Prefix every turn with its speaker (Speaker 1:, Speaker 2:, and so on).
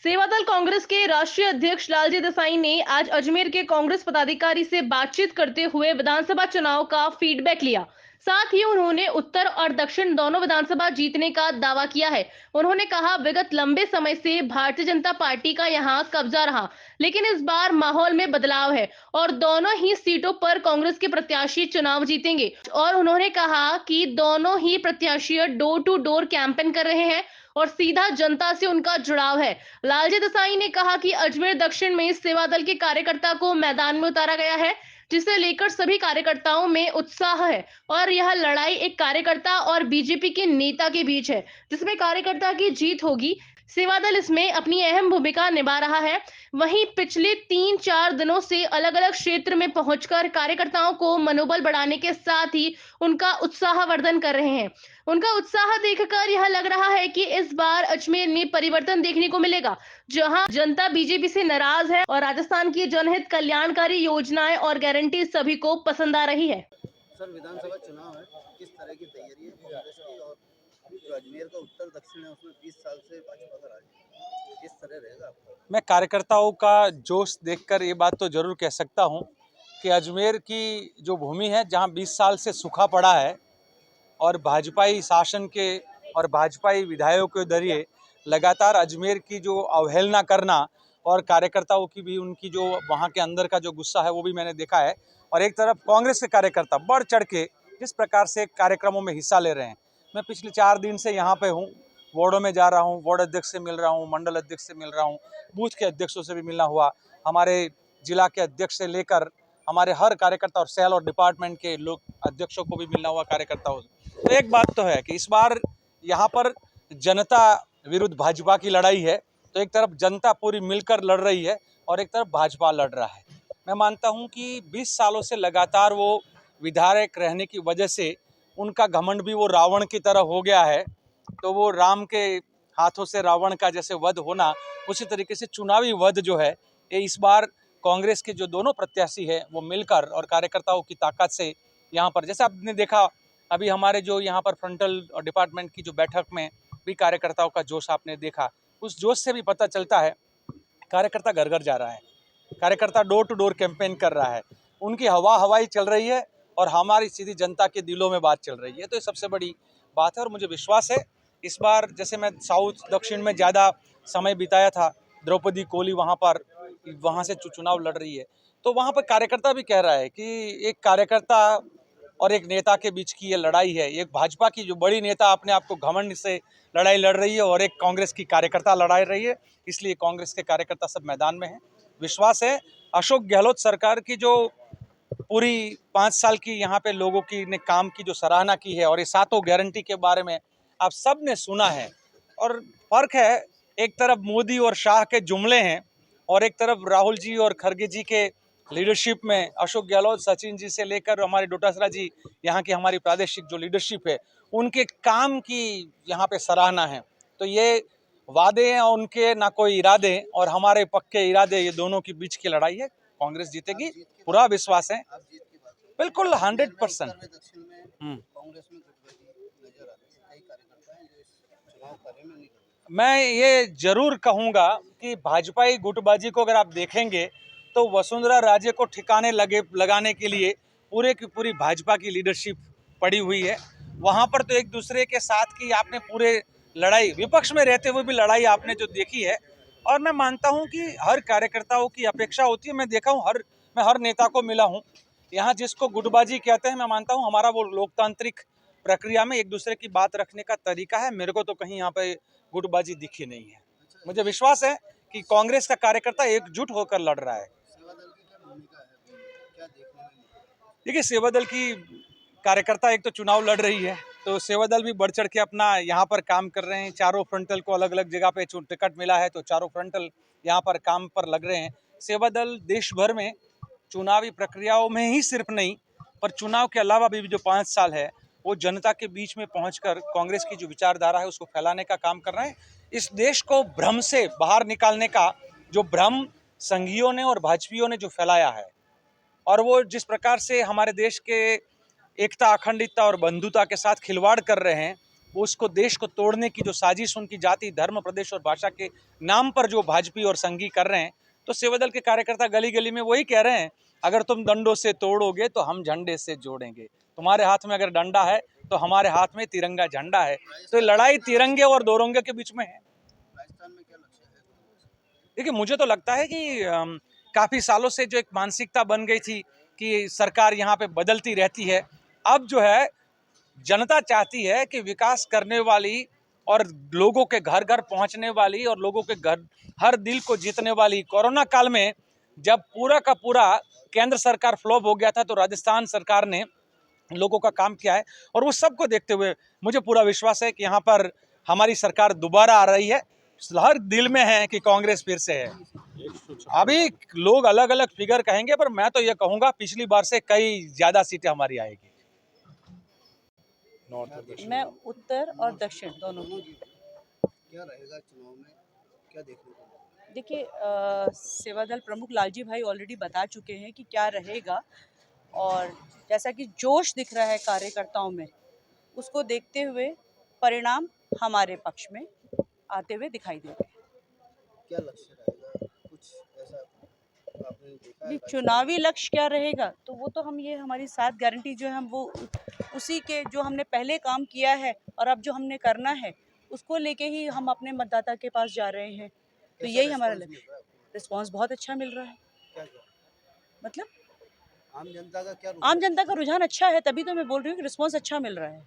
Speaker 1: सेवादल कांग्रेस के राष्ट्रीय अध्यक्ष लालजी देसाई ने आज अजमेर के कांग्रेस पदाधिकारी से बातचीत करते हुए विधानसभा चुनाव का फीडबैक लिया। साथ ही उन्होंने उत्तर और दक्षिण दोनों विधानसभा जीतने का दावा किया है। उन्होंने कहा, विगत लंबे समय से भारतीय जनता पार्टी का यहां कब्जा रहा, लेकिन इस बार माहौल में बदलाव है और दोनों ही सीटों पर कांग्रेस के प्रत्याशी चुनाव जीतेंगे। और उन्होंने कहा कि दोनों ही प्रत्याशी डोर टू डोर कैंपेन कर रहे हैं और सीधा जनता से उनका जुड़ाव है। लालजी देसाई ने कहा कि अजमेर दक्षिण में सेवा दल के कार्यकर्ता को मैदान में उतारा गया है, जिसे लेकर सभी कार्यकर्ताओं में उत्साह है और यह लड़ाई एक कार्यकर्ता और बीजेपी के नेता के बीच है, जिसमें कार्यकर्ता की जीत होगी। सेवा दल इसमें अपनी अहम भूमिका निभा रहा है। वहीं पिछले 3-4 दिनों से अलग-अलग क्षेत्र में पहुंचकर कार्यकर्ताओं को मनोबल बढ़ाने के साथ ही उनका उत्साहवर्धन कर रहे हैं। उनका उत्साह देखकर यह लग रहा है कि इस बार अजमेर में परिवर्तन देखने को मिलेगा, जहां जनता बीजेपी से नाराज है और राजस्थान की जनहित कल्याणकारी योजनाएं और गारंटी सभी को पसंद आ रही है।
Speaker 2: सर, विधानसभा चुनाव है, किस तरह की तैयारी है कांग्रेस की? और जो अजमेर का उत्तर दक्षिण है उसमें 20 साल से भाजपा का राज है, किस तरह रहेगा आपका?
Speaker 3: मैं कार्यकर्ताओं का जोश देखकर ये बात तो जरूर कह सकता हूँ कि अजमेर की जो भूमि है, जहाँ 20 साल से सूखा पड़ा है और भाजपाई शासन के और भाजपाई विधायकों के जरिए लगातार अजमेर की जो अवहेलना करना और कार्यकर्ताओं की भी उनकी जो वहाँ के अंदर का जो गुस्सा है वो भी मैंने देखा है। और एक तरफ कांग्रेस के कार्यकर्ता बढ़ चढ़ के जिस प्रकार से कार्यक्रमों में हिस्सा ले रहे हैं। मैं पिछले 4 दिन से यहाँ पे हूँ, वार्डों में जा रहा हूँ, वार्ड अध्यक्ष से मिल रहा हूँ, मंडल अध्यक्ष से मिल रहा हूँ, बूथ के अध्यक्षों से भी मिलना हुआ, हमारे जिला के अध्यक्ष से लेकर हमारे हर कार्यकर्ता और सेल और डिपार्टमेंट के लोग अध्यक्षों को भी मिलना हुआ कार्यकर्ताओं से। तो एक बात तो है कि इस बार यहाँ पर जनता विरुद्ध भाजपा की लड़ाई है। तो एक तरफ जनता पूरी मिलकर लड़ रही है और एक तरफ भाजपा लड़ रहा है। मैं मानता हूँ कि 20 सालों से लगातार वो विधायक रहने की वजह से उनका घमंड भी वो रावण की तरह हो गया है। तो वो राम के हाथों से रावण का जैसे वध होना, उसी तरीके से चुनावी वध जो है ये इस बार कांग्रेस के जो दोनों प्रत्याशी है वो मिलकर और कार्यकर्ताओं की ताकत से यहाँ पर, जैसे आपने देखा अभी हमारे जो यहाँ पर फ्रंटल डिपार्टमेंट की जो बैठक में भी कार्यकर्ताओं का जोश आपने देखा, उस जोश से भी पता चलता है कार्यकर्ता घर घर जा रहा है, कार्यकर्ता डोर टू डोर कैंपेन कर रहा है, उनकी हवाई चल रही है और हमारी सीधी जनता के दिलों में बात चल रही है। तो ये सबसे बड़ी बात है और मुझे विश्वास है इस बार, जैसे मैं साउथ दक्षिण में ज़्यादा समय बिताया था, द्रौपदी कोली वहाँ से चुनाव लड़ रही है, तो वहाँ पर कार्यकर्ता भी कह रहा है कि एक कार्यकर्ता और एक नेता के बीच की ये लड़ाई है। एक भाजपा की जो बड़ी नेता अपने आप को घमंड से लड़ाई लड़ रही है और एक कांग्रेस की कार्यकर्ता लड़ाई रही है, इसलिए कांग्रेस के कार्यकर्ता सब मैदान में हैं। विश्वास है अशोक गहलोत सरकार की जो पूरी 5 साल की यहाँ पे लोगों की ने काम की जो सराहना की है और ये 7 गारंटी के बारे में आप सब ने सुना है। और फर्क है, एक तरफ मोदी और शाह के जुमले हैं और एक तरफ राहुल जी और खड़गे जी के लीडरशिप में अशोक गहलोत, सचिन जी से लेकर हमारे डोटासरा जी, यहाँ की हमारी प्रादेशिक जो लीडरशिप है उनके काम की यहाँ पे सराहना है। तो ये वादे हैं उनके, ना कोई इरादे, और हमारे पक्के इरादे, ये दोनों के बीच की लड़ाई है। कांग्रेस जीतेगी, पूरा विश्वास है,
Speaker 2: आप जीत की बात करें,
Speaker 3: बिल्कुल 100%।
Speaker 2: उत्तर में दक्षिण में कांग्रेस में गठबंधन नजर आती है, कई कार्यकर्ता हैं जो इस चुनाव कार्य में नहीं कर रहे।
Speaker 3: मैं ये जरूर कहूँगा कि भाजपाई गुटबाजी को अगर आप देखेंगे तो वसुंधरा राजे को ठिकाने लगाने के लिए पूरे की पूरी भाजपा की लीडरशिप पड़ी हुई है। वहाँ पर तो एक दूसरे के साथ की आपने पूरे लड़ाई, विपक्ष में रहते हुए भी लड़ाई आपने जो देखी है। और मैं मानता हूँ कि हर कार्यकर्ताओं की अपेक्षा होती है, मैं देखा हूँ मैं हर नेता को मिला हूँ यहाँ, जिसको गुटबाजी कहते हैं, मैं मानता हूँ हमारा वो लोकतांत्रिक प्रक्रिया में एक दूसरे की बात रखने का तरीका है। मेरे को तो कहीं यहाँ पे गुटबाजी दिखी नहीं है। मुझे विश्वास है कि कांग्रेस का कार्यकर्ता एकजुट होकर लड़ रहा है।
Speaker 2: सेवा दल की क्या भूमिका है, क्या देखने में मिला?
Speaker 3: देखिए, सेवा दल की कार्यकर्ता एक तो चुनाव लड़ रही है, तो सेवा दल भी बढ़ चढ़ के अपना यहाँ पर काम कर रहे हैं। चारों फ्रंटल को अलग अलग जगह पे टिकट मिला है, तो चारों फ्रंटल यहाँ पर काम पर लग रहे हैं। सेवा दल देश भर में चुनावी प्रक्रियाओं में ही सिर्फ नहीं, पर चुनाव के अलावा भी जो 5 साल है वो जनता के बीच में पहुंचकर कांग्रेस की जो विचारधारा है उसको फैलाने का काम कर रहे हैं। इस देश को भ्रम से बाहर निकालने का जो भ्रम संघियों ने और भाजपाइयों ने जो फैलाया है, और वो जिस प्रकार से हमारे देश के एकता, अखंडता और बंधुता के साथ खिलवाड़ कर रहे हैं, वो उसको देश को तोड़ने की जो साजिश उनकी जाति धर्म प्रदेश और भाषा के नाम पर जो भाजपा और संघी कर रहे हैं, तो सेवादल के कार्यकर्ता गली गली में वही कह रहे हैं, अगर तुम डंडों से तोड़ोगे तो हम झंडे से जोड़ेंगे। तुम्हारे हाथ में अगर डंडा है तो हमारे हाथ में तिरंगा झंडा है। तो ये लड़ाई तिरंगे और दोरंगे के बीच में है।
Speaker 2: राजस्थान में क्या लक्ष्य है?
Speaker 3: देखिए, मुझे तो लगता है कि काफ़ी सालों से जो एक मानसिकता बन गई थी कि सरकार यहाँ पे बदलती रहती है, अब जो है जनता चाहती है कि विकास करने वाली और लोगों के घर घर पहुँचने वाली और लोगों के घर हर दिल को जीतने वाली, कोरोना काल में जब पूरा का पूरा केंद्र सरकार फ्लॉप हो गया था, तो राजस्थान सरकार ने लोगों का काम किया है। और वो सबको देखते हुए मुझे पूरा विश्वास है कि यहाँ पर हमारी सरकार दोबारा आ रही है। हर दिल में है कि कांग्रेस फिर से है। अभी लोग अलग अलग फिगर कहेंगे, पर मैं तो ये कहूँगा पिछली बार से कई ज़्यादा सीटें हमारी आएगी।
Speaker 4: मैं उत्तर और दक्षिण दोनों
Speaker 2: दोनों
Speaker 4: की।
Speaker 2: की क्या रहेगा चुनाव में, क्या देखने को मिलेगा?
Speaker 4: देखिए, सेवादल प्रमुख लालजी भाई ऑलरेडी बता चुके हैं कि क्या रहेगा, और जैसा कि जोश दिख रहा है कार्यकर्ताओं में, उसको देखते हुए परिणाम हमारे पक्ष में आते हुए दिखाई दे रहे हैं।
Speaker 2: क्या लक्ष्य रहेगा, कुछ ऐसा आपने देखा है?
Speaker 4: जी, चुनावी लक्ष्य क्या रहेगा, तो वो तो हम ये हमारी 7 गारंटी जो है हम वो उसी के जो हमने पहले काम किया है और अब जो हमने करना है उसको लेके ही हम अपने मतदाता के पास जा रहे हैं। तो
Speaker 2: कैसा
Speaker 4: यही हमारा
Speaker 2: रिस्पॉन्स मिल
Speaker 4: लक्ष्य।
Speaker 2: रहा है आपको?
Speaker 4: रिस्पॉन्स बहुत अच्छा मिल रहा है।
Speaker 2: क्या क्या
Speaker 4: मतलब
Speaker 2: आम जनता का क्या
Speaker 4: आम जनता का रुझान अच्छा है, तभी तो मैं बोल रही हूँ कि रिस्पॉन्स अच्छा मिल रहा है।